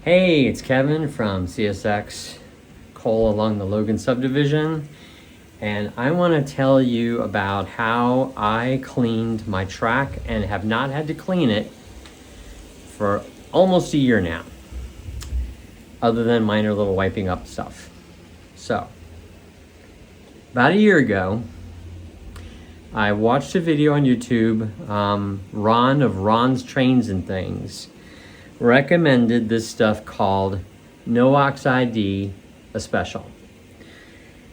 Hey, it's Kevin from CSX Coal along the Logan subdivision, and I want to tell you about how I cleaned my track and have not had to clean it for almost a year now, other than minor little wiping up stuff. So, about a year ago, I watched a video on YouTube. Ron of Ron's Trains and Things recommended this stuff called NOAX ID, a special.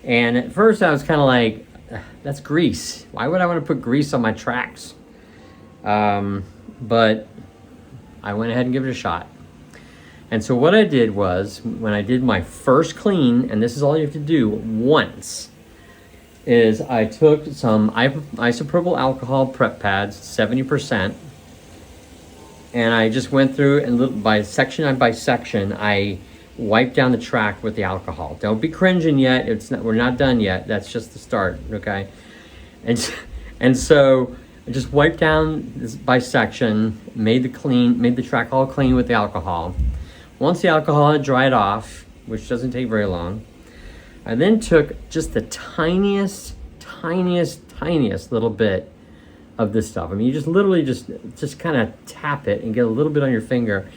And at first I was kind of like, that's grease. Why would I want to put grease on my tracks? But I went ahead and gave it a shot. And so what I did was, when I did my first clean, and this is all you have to do once, is I took some isopropyl alcohol prep pads, 70%, and I just went through and by section by section, I wiped down the track with the alcohol. Don't be cringing yet. We're not done yet. That's just the start, okay? And so I just wiped down this by section, made the track all clean with the alcohol. Once the alcohol had dried off, which doesn't take very long, I then took just the tiniest little bit of this stuff. I mean, you just literally just kind of tap it and get a little bit on your finger,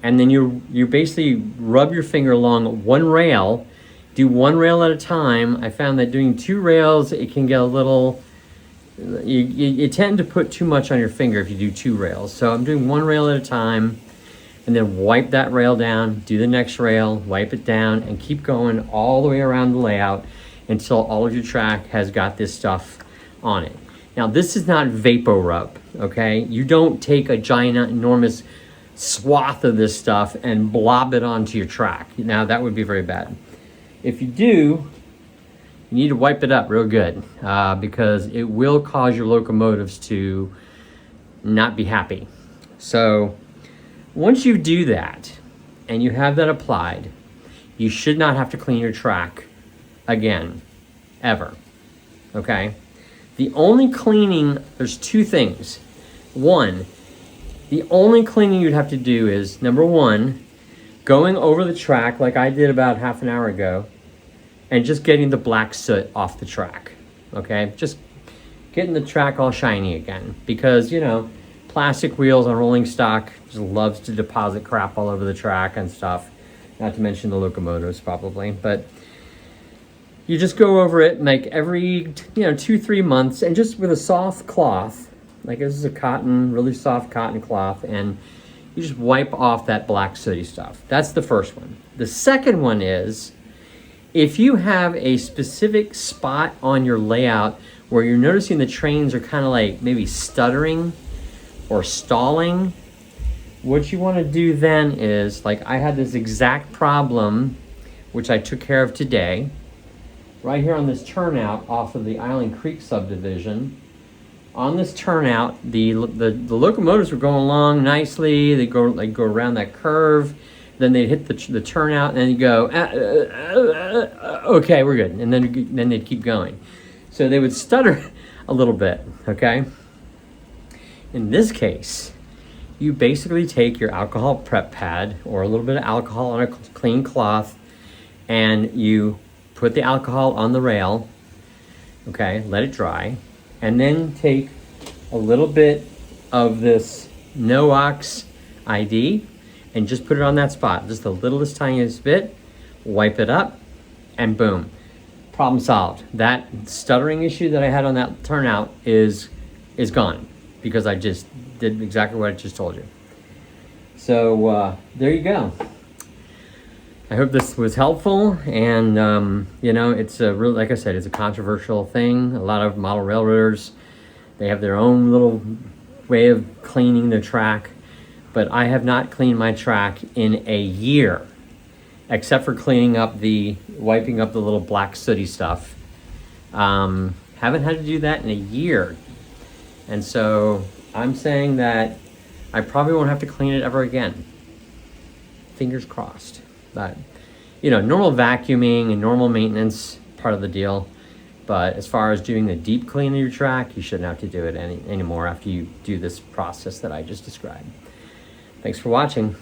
and then you basically rub your finger along one rail. Do one rail at a time. I found that doing two rails, it can get a little, you tend to put too much on your finger if you do two rails. So I'm doing one rail at a time, and then wipe that rail down, do the next rail, wipe it down, and keep going all the way around the layout until all of your track has got this stuff on it. Now, this is not vapor rub, okay? You don't take a giant, enormous swath of this stuff and blob it onto your track. Now, that would be very bad. If you do, you need to wipe it up real good because it will cause your locomotives to not be happy. So, once you do that and you have that applied, you should not have to clean your track again, ever, okay? The only cleaning, there's two things. One, the only cleaning you'd have to do is, number one, going over the track like I did about half an hour ago and just getting the black soot off the track, okay? Just getting the track all shiny again because, you know, plastic wheels on rolling stock just loves to deposit crap all over the track and stuff, not to mention the locomotives probably, but you just go over it like every 2-3 months, and just with a soft cloth, like this is a cotton, really soft cotton cloth, and you just wipe off that black sooty stuff. That's the first one. The second one is, if you have a specific spot on your layout where you're noticing the trains are kind of like maybe stuttering or stalling, what you want to do then is, like I had this exact problem, which I took care of today, right here on this turnout off of the Island Creek subdivision. On this turnout, the locomotives were going along nicely. They go around that curve, then they hit the turnout, and then you go, okay, we're good, and then they'd keep going. So they would stutter a little bit, okay? In this case, you basically take your alcohol prep pad or a little bit of alcohol on a clean cloth, and you put the alcohol on the rail, okay, let it dry, and then take a little bit of this NOAX ID and just put it on that spot, just the littlest, tiniest bit, wipe it up, and boom, problem solved. That stuttering issue that I had on that turnout is gone because I just did exactly what I just told you. So there you go. I hope this was helpful, and it's a really, like I said, it's a controversial thing. A lot of model railroaders, they have their own little way of cleaning their track, but I have not cleaned my track in a year, except for wiping up the little black sooty stuff. Haven't had to do that in a year, and so I'm saying that I probably won't have to clean it ever again. Fingers crossed. But, normal vacuuming and normal maintenance, part of the deal. But as far as doing the deep clean of your track, you shouldn't have to do it anymore after you do this process that I just described. Thanks for watching.